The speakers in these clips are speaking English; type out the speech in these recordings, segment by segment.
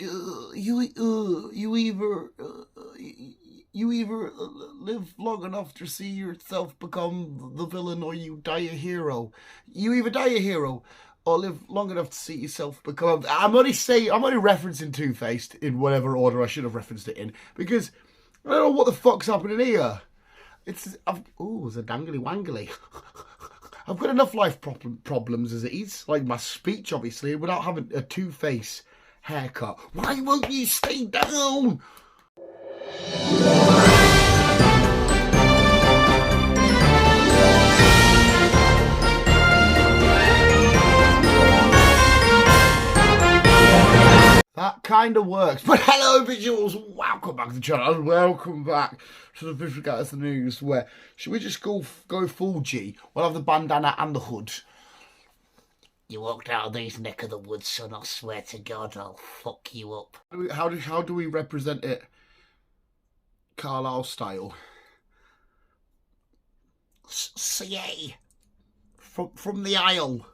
you either live long enough to see yourself become the villain, or you die a hero. You either die a hero or live long enough to see yourself become. I'm only referencing Two-Faced in whatever order I should have referenced it in, because I don't know what the fuck's happening here. There's a dangly wangly. I've got enough life problems as it is, like my speech, obviously, without having a Two-Face haircut. Why won't you stay down? That kind of works. But hello, visuals. Welcome back to the channel. And welcome back to the Visual Guys the News, where should we just go full G? We'll have the bandana and the hood. You walked out of these neck of the woods, son, I swear to God, I'll fuck you up. How do we represent it Carlisle style? CA. From the aisle.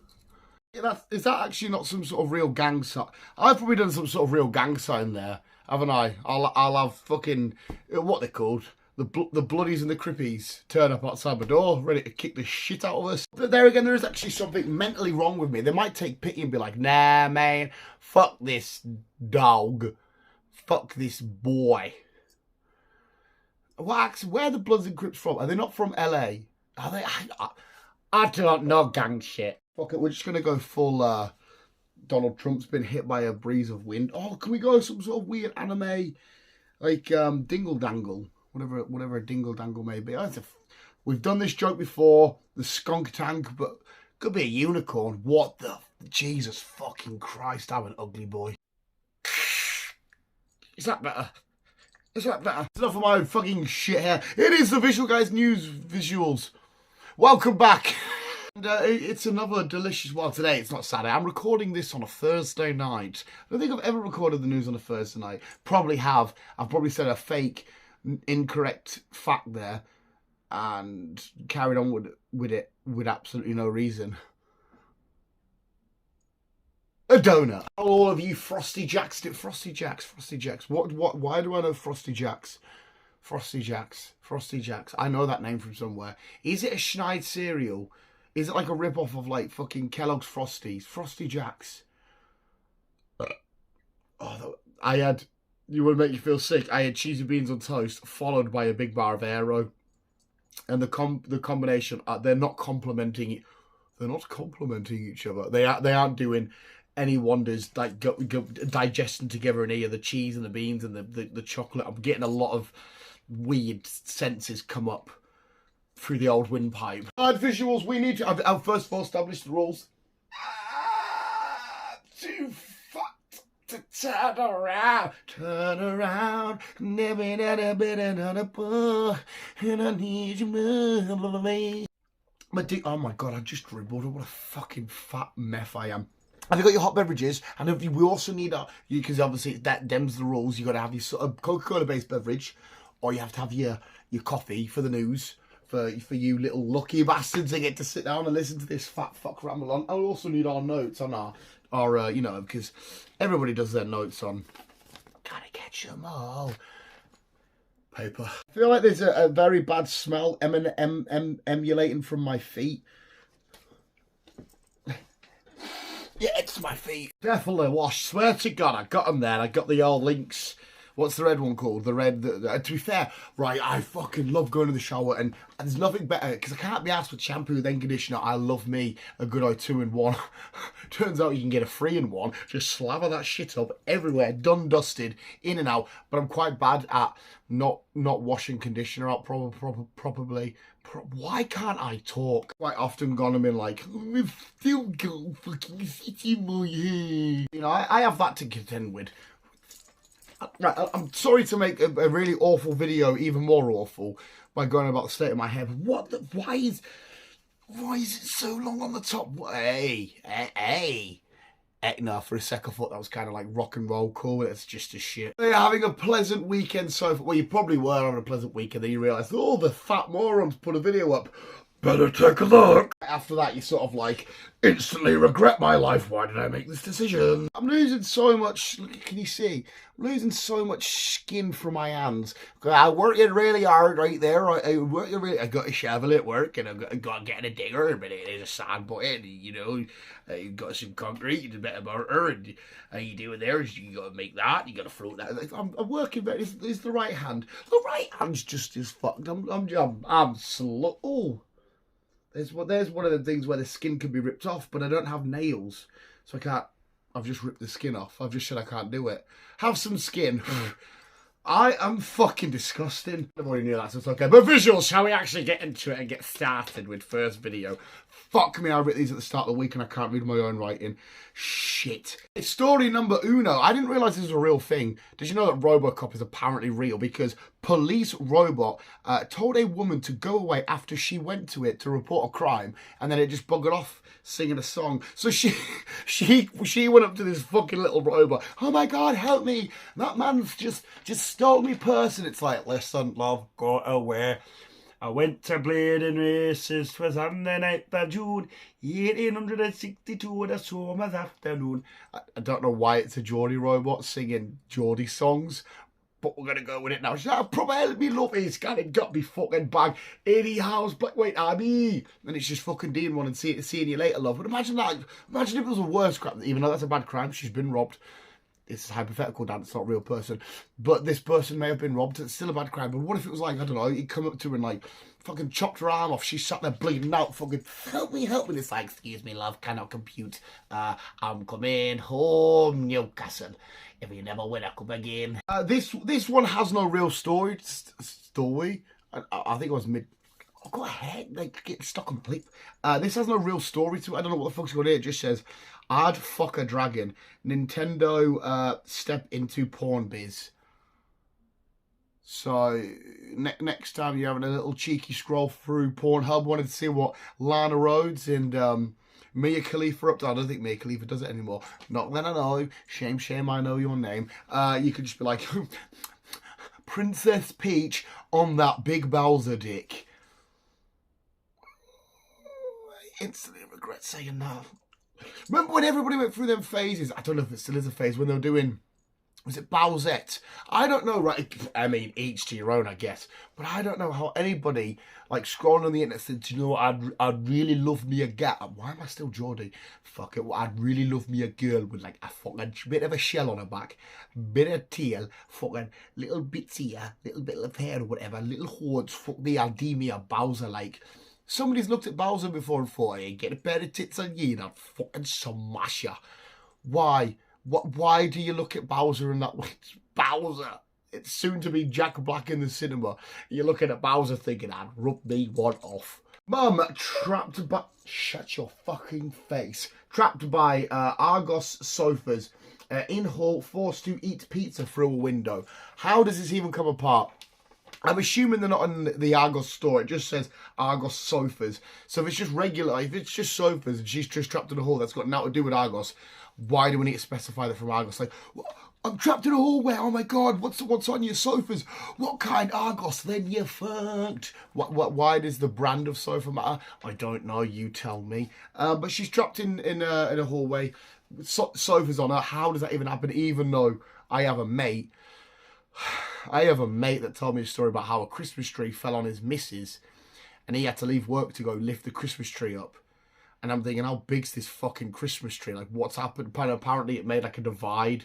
Is that actually not some sort of real gang sign? I've probably done some sort of real gang sign there, haven't I? I'll have fucking, what they're called, the bloodies and the crippies turn up outside my door, ready to kick the shit out of us. But there again, there is actually something mentally wrong with me. They might take pity and be like, nah, man, fuck this dog, fuck this boy. Where are the Bloods and Crips from? Are they not from LA? Are they? I don't know gang shit. Fuck it, we're just going to go full Donald Trump's been hit by a breeze of wind. Oh, can we go some sort of weird anime, like Dingle Dangle, whatever a Dingle Dangle may be. We've done this joke before, the skunk tank, but could be a unicorn. What the? Jesus fucking Christ, I'm an ugly boy. Is that better? Is that better? It's enough of my own fucking shit here. It is the Visual Guys News Visuals. Welcome back. And it's another delicious one. Today it's not Saturday. I'm recording this on a Thursday night. I don't think I've ever recorded the news on a Thursday night. Probably have. I've probably said a fake, incorrect fact there and carried on with it with absolutely no reason. A donut. All of you Frosty Jacks. Frosty Jacks. Why do I know Frosty Jacks? Frosty Jacks. I know that name from somewhere. Is it a Schneid cereal? Is it like a rip-off of, like, fucking Kellogg's Frosties? Frosty Jacks. You want to make you feel sick? I had cheesy beans on toast, followed by a big bar of Aero. And the combination, they're not complementing each other. They aren't doing any wonders, like digesting together in here, the cheese and the beans and the chocolate. I'm getting a lot of weird senses come up through the old windpipe. Hard visuals, we need to. I've first of all established the rules. Too fucked to turn around. Never had been another boy, and I need you more. Oh my God, I just dribbled. What a fucking fat meth I am. Have you got your hot beverages? And we also need because obviously that them's the rules. You got to have your sort of Coca-Cola based beverage, or you have to have your coffee for the news. For you little lucky bastards that get to sit down and listen to this fat fuck ramble on. I'll also need our notes on our you know, because everybody does their notes on. Gotta catch them all. Paper. I feel like there's a very bad smell emulating from my feet. Yeah, it's my feet. Definitely washed. Swear to God, I got them there. I got the old links. What's the red one called? The red, to be fair, right, I fucking love going to the shower, and there's nothing better, because I can't be asked with shampoo then conditioner. I love me a good old 2-in-1. Turns out you can get a 3-in-1. Just slather that shit up everywhere, done, dusted, in and out. But I'm quite bad at not washing conditioner out properly. Why can't I talk? Quite often gone and been like, I've still got fucking shit in my hair. You know, I have that to contend with. Right, I'm sorry to make a really awful video even more awful by going about the state of my hair, but why is it so long on the top? Hey. No, for a second I thought that was kind of like rock and roll cool. It's just a shit. You're having a pleasant weekend so far. Well, you probably were on a pleasant weekend, then you realise, oh, the fat morons put a video up. better take a look. After that, you sort of like instantly regret my life. Why did I make this decision? I'm losing so much. Can you see? I'm losing so much skin from my hands. I'm working really hard right there. I got a shovel at work and I got getting a digger, but it is a sand button. You know, you got some concrete and a bit of mortar, and how you do it there is you got to make that. You got to float that. I'm working, but it's the right hand. The right hand's just as fucked. I'm slow. Oh. There's one of the things where the skin can be ripped off, but I don't have nails, so I can't. I've just ripped the skin off. I've just said I can't do it. Have some skin. I am fucking disgusting. Everybody knew that, so it's okay. But visuals, shall we actually get into it and get started with first video? Fuck me, I wrote these at the start of the week and I can't read my own writing. Shit. It's story number uno. I didn't realise this was a real thing. Did you know that Robocop is apparently real? Because police robot told a woman to go away after she went to it to report a crime, and then it just buggered off singing a song. So she went up to this fucking little robot. Oh my God, help me. That man's just stole me purse. And it's like, listen, love, go away. I went to bleeding races, 'twas on the 9th of June, 1862, the summer's afternoon. I don't know why it's a Geordie robot singing Geordie songs, but we're going to go with it now. She's like, probably help me, love, he's got me fucking bag. 80 house, black, white army. And it's just fucking Dean one and seeing you later, love. But imagine that. Imagine if it was a worse crime, even though that's a bad crime, she's been robbed. It's a hypothetical, Dan, it's not a real person. But this person may have been robbed. It's still a bad crime. But what if it was like, I don't know, he'd come up to her and like fucking chopped her arm off. She sat there bleeding out, fucking, help me. And it's like, excuse me, love, cannot compute. I'm coming home, Newcastle. If you never win, I come again. This one has no real story. I think it was mid. Oh, go ahead, like get stuck on bleep. This has no real story to it. I don't know what the fuck's going on here. It just says, I'd fuck a dragon. Nintendo step into porn biz. So next time you're having a little cheeky scroll through Pornhub, wanted to see what Lana Rhodes and Mia Khalifa up to. I don't think Mia Khalifa does it anymore. Not that I know. Shame, I know your name. You could just be like, Princess Peach on that big Bowser dick. I instantly regret saying that. Remember when everybody went through them phases? I don't know if it still is a phase when they were doing, was it Bowsette? I don't know, right? I mean, each to your own, I guess. But I don't know how anybody, like, scrolling on the internet said, you know, I'd really love me a gal. Why am I still Geordie? Fuck it. I'd really love me a girl with, like, a fucking bit of a shell on her back, bit of tail, fucking little bits here, little bit of hair or whatever, little horns, fuck me, I'll do me a Bowser, like. Somebody's looked at Bowser before and thought, hey, get a pair of tits on you and I'd fucking smash ya. Why? Why do you look at Bowser in that way? It's Bowser. It's soon to be Jack Black in the cinema. You're looking at Bowser thinking, I'd rub me one off. Mum, trapped by... Shut your fucking face. Trapped by Argos sofas. In hall, forced to eat pizza through a window. How does this even come apart? I'm assuming they're not in the Argos store. It just says Argos sofas. So if it's just regular, if it's just sofas and she's just trapped in a hall that's got nothing to do with Argos, why do we need to specify that from Argos? Like, I'm trapped in a hallway. Oh my God, what's on your sofas? What kind Argos? Then you're fucked. Why does the brand of sofa matter? I don't know. You tell me. But she's trapped in a hallway. Sofas on her. How does that even happen? Even though I have a mate. That told me a story about how a Christmas tree fell on his missus and he had to leave work to go lift the Christmas tree up. And I'm thinking, how big's this fucking Christmas tree? Like, what's happened? Apparently it made like a divide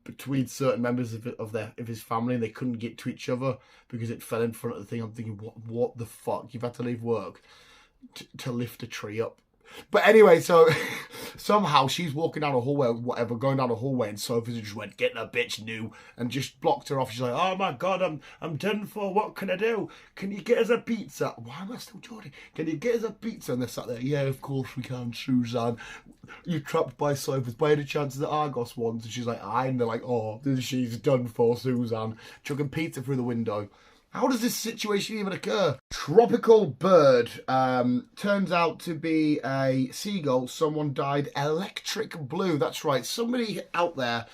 between certain members of his family and they couldn't get to each other because it fell in front of the thing. I'm thinking, what the fuck? You've had to leave work to lift a tree up. But anyway, so somehow she's walking down a hallway, whatever, going down a hallway, and Sophie just went, get that bitch new, and just blocked her off. She's like, oh my God, I'm done for. What can I do? Can you get us a pizza? Why am I still Geordie? Can you get us a pizza? And they're sat there, yeah, of course we can, Suzanne. You're trapped by sofas. By any chance the Argos ones? And she's like, aye. And they're like, oh, she's done for, Suzanne. Chucking pizza through the window. How does this situation even occur? Tropical bird. Turns out to be a seagull. Someone died electric blue. That's right. Somebody out there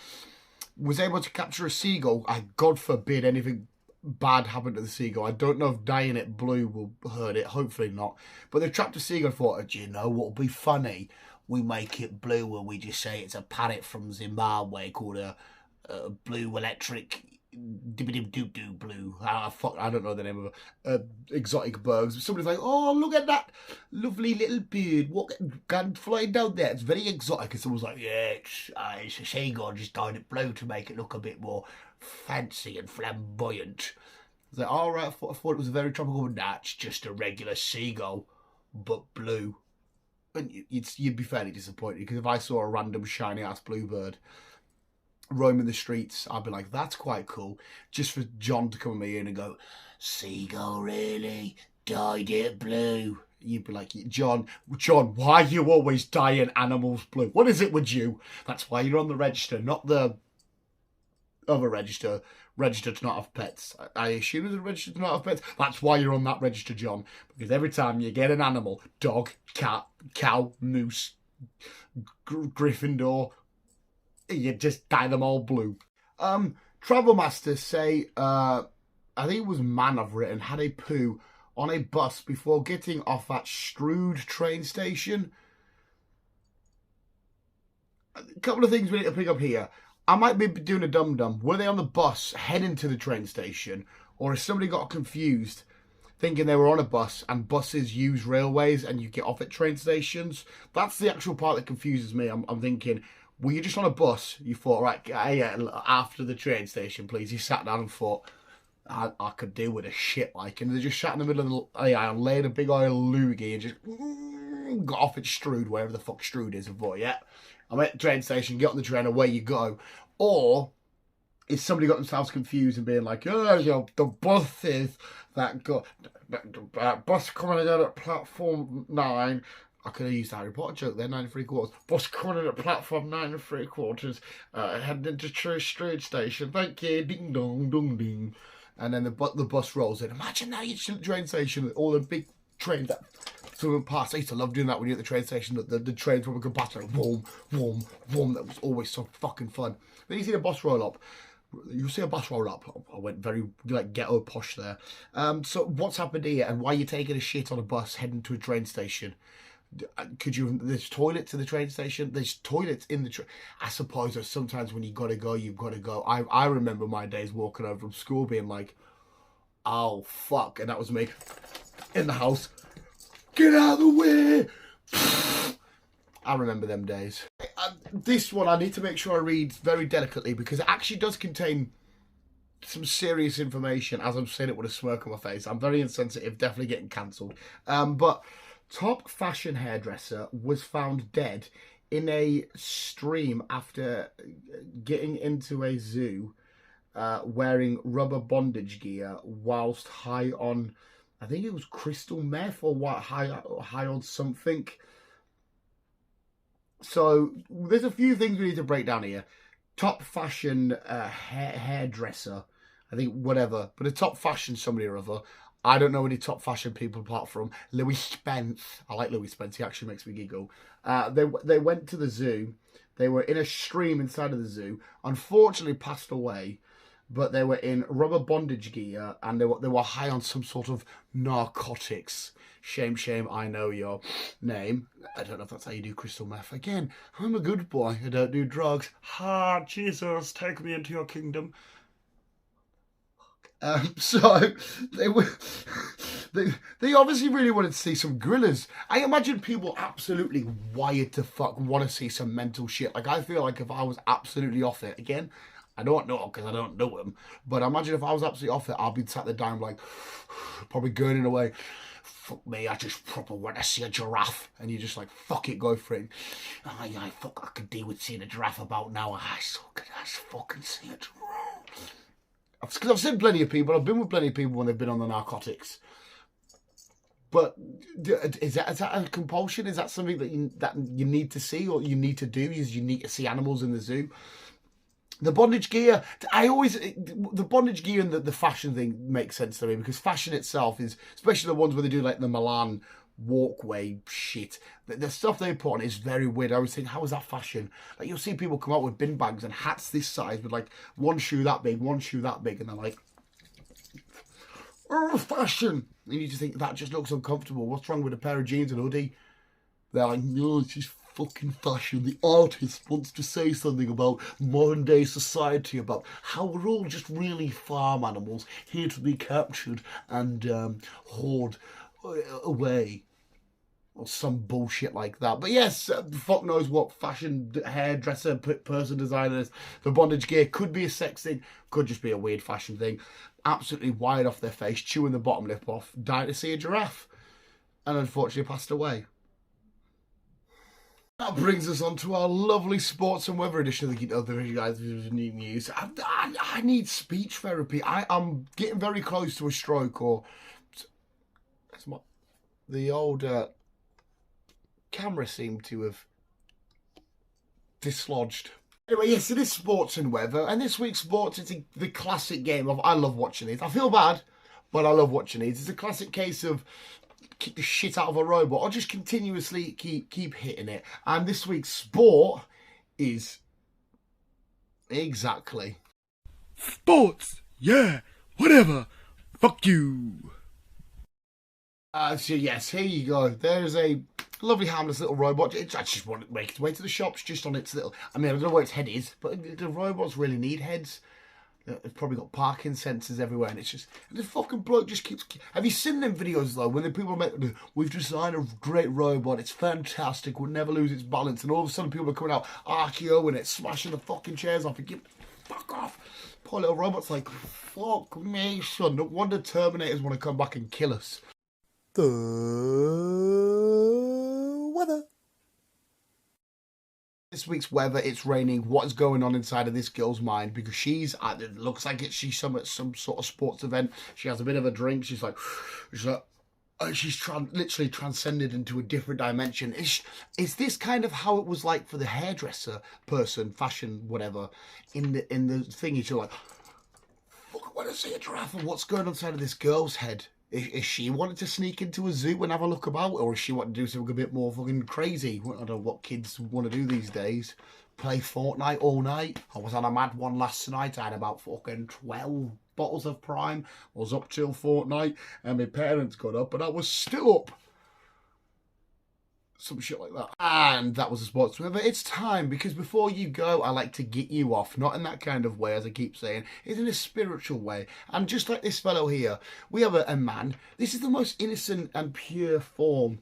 was able to capture a seagull. God forbid anything bad happened to the seagull. I don't know if dyeing it blue will hurt it. Hopefully not. But they trapped a seagull and thought, do you know what would be funny? We make it blue and we just say it's a parrot from Zimbabwe called a blue electric doo blue. I don't know the name of exotic birds. Somebody's like, oh, look at that lovely little bird. What can fly down there? It's very exotic. And someone's like, yeah, it's a seagull. Just dyed it blue to make it look a bit more fancy and flamboyant. It's like, all right, I thought it was a very tropical. Nah, it's just a regular seagull, but blue. And you'd be fairly disappointed, because if I saw a random shiny ass bluebird roaming the streets, I'd be like, that's quite cool. Just for John to come at me in and go, seagull really? Dyed it blue? You'd be like, John, why are you always dyeing animals blue? What is it with you? That's why you're on the register, not the other register to not have pets. I assume it's a register to not have pets. That's why you're on that register, John. Because every time you get an animal, dog, cat, cow, moose, Gryffindor, you just dye them all blue. Travel masters say, I think it was man I've written, had a poo on a bus before getting off at Strood train station. A couple of things we need to pick up here. I might be doing a dum-dum. Were they on the bus heading to the train station? Or has somebody got confused thinking they were on a bus, and buses use railways and you get off at train stations? That's the actual part that confuses me. I'm thinking, were you just on a bus? You thought, right, after the train station, please. You sat down and thought, I could deal with a shit like. And they just sat in the middle of the and laid a big oil loogie and just got off at Strood, wherever the fuck Strood is, and thought, yeah, I'm at the train station, get on the train, away you go. Or is somebody got themselves confused and being like, oh, the buses that got, bus coming in at platform 9. I could have used the Harry Potter joke there, 9 3/4. Bus coming in at platform 9 3/4, heading into Strood station. Thank you, ding dong, dong ding. And then the bus rolls in. Imagine now you're at the train station with all the big trains that swimming past. I used to love doing that when you're at the train station. The trains would go past, like, boom, boom, boom. That was always so fucking fun. Then you see a bus roll up. You see a bus roll up. I went very like ghetto posh there. So what's happened here, and why are you taking a shit on a bus heading to a train station? There's toilets in the train station. There's toilets in the train. I suppose that sometimes when you gotta go, you've gotta go. I remember my days walking home from school being like, oh fuck, and that was me in the house. Get out of the way. I remember them days. This one I need to make sure I read very delicately, because it actually does contain some serious information. As I'm saying it with a smirk on my face, I'm very insensitive, definitely getting cancelled. But top fashion hairdresser was found dead in a stream after getting into a zoo wearing rubber bondage gear whilst high on, I think it was crystal meth or what, high on something. So there's a few things we need to break down here. Top fashion hairdresser, I think, whatever, but a top fashion somebody or other. I don't know any top fashion people apart from Louis Spence. I like Louis Spence. He actually makes me giggle. They went to the zoo. They were in a stream inside of the zoo. Unfortunately, passed away. But they were in rubber bondage gear, and they were high on some sort of narcotics. Shame, I know your name. I don't know if that's how you do crystal meth. Again, I'm a good boy. I don't do drugs. Ha, Jesus, take me into your kingdom. So they obviously really wanted to see some gorillas. I imagine people absolutely wired to fuck want to see some mental shit. Like, I feel like if I was absolutely off it, again, I don't know because I don't know him, but imagine if I was absolutely off it, I'd be sat there down like, probably gurning away. Fuck me, I just proper want to see a giraffe. And you're just like, fuck it, go for it. Aye, fuck, I could deal with seeing a giraffe about now. I so could fucking see a giraffe. Because I've seen plenty of people, I've been with plenty of people when they've been on the narcotics. But is that a compulsion? Is that something that you need to see, or you need to do? Is you need to see animals in the zoo? The bondage gear, the bondage gear and the fashion thing makes sense to me, because fashion itself is, especially the ones where they do like the Milan walkway shit, the stuff they put on is very weird. I was thinking, how is that fashion? Like, you'll see people come out with bin bags and hats this size with like one shoe that big, and they're like oh, fashion. And you just think, that just looks uncomfortable. What's wrong with a pair of jeans and hoodie? They're like, no, it's just fucking fashion. The artist wants to say something about modern day society, about how we're all just really farm animals here to be captured and hoard away. Or some bullshit like that. But yes, fuck knows what fashion hairdresser, person designers. The bondage gear could be a sex thing, could just be a weird fashion thing. Absolutely wired off their face, chewing the bottom lip off, died to see a giraffe, and unfortunately passed away. That brings us on to our lovely sports and weather edition of the video, guys. New news. I need speech therapy. I'm getting very close to a stroke, or the old camera seemed to have dislodged. Anyway, yes, it is sports and weather, and this week's sports, it's the classic game of, I love watching these. I feel bad, but I love watching these. It's a classic case of kick the shit out of a robot or just continuously keep hitting it. And this week's sport is exactly sports. Yeah, whatever. Fuck you. So yes, here you go. There's a lovely harmless little robot. I just want to make its way to the shops just on its little... I mean, I don't know where its head is, but the robots really need heads. It's probably got parking sensors everywhere, and it's just... And the fucking bloke just keeps... Have you seen them videos, though, when the people make... We've designed a great robot, it's fantastic, we'll never lose its balance, and all of a sudden people are coming out, RKOing it, smashing the fucking chairs off, and give... Fuck off. Poor little robot's like, fuck me, son. No wonder Terminators want to come back and kill us. The weather. This week's weather, it's raining. What's going on inside of this girl's mind? Because she's, it looks like she's at some sort of sports event. She has a bit of a drink. She's like literally transcended into a different dimension. Is this kind of how it was like for the hairdresser person, fashion, whatever, in the thing? You're like, fuck, I want to see a giraffe. And what's going on inside of this girl's head? Is she wanting to sneak into a zoo and have a look about? Or is she wanting to do something a bit more fucking crazy? I don't know what kids want to do these days. Play Fortnite all night. I was on a mad one last night. I had about fucking 12 bottles of Prime. I was up till Fortnite. And my parents got up and I was still up. Some shit like that. And that was the sports weather. It's time, because before you go, I like to get you off. Not in that kind of way, as I keep saying. It's in a spiritual way. And just like this fellow here, we have a man. This is the most innocent and pure form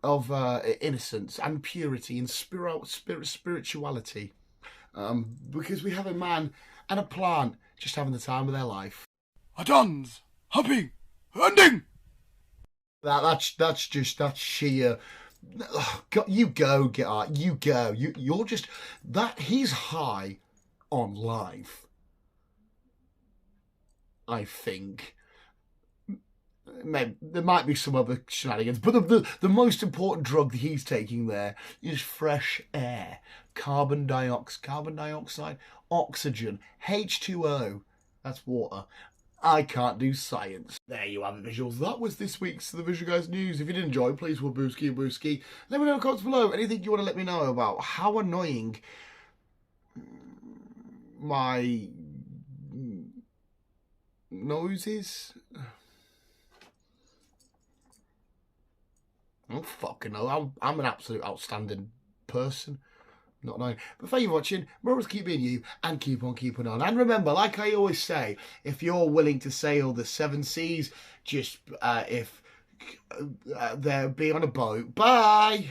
of innocence and purity and spirituality. Because we have a man and a plant just having the time of their life. A dance, hopping, ending. That's sheer. Oh, God, you go, get out. You go. You're just that. He's high on life. I think. Maybe there might be some other shenanigans, but the most important drug that he's taking there is fresh air, carbon dioxide, oxygen, H2O. That's water. I can't do science. There you have it, visuals. That was this week's The Visual Guys News. If you did enjoy, please, booski. Let me know in the comments below. Anything you want to let me know about. How annoying my nose is. Oh, fucking hell. I'm an absolute outstanding person. Not knowing. But thank you for watching. Remember to keep being you and keep on keeping on. And remember, like I always say, if you're willing to sail the 7 seas, just be on a boat. Bye!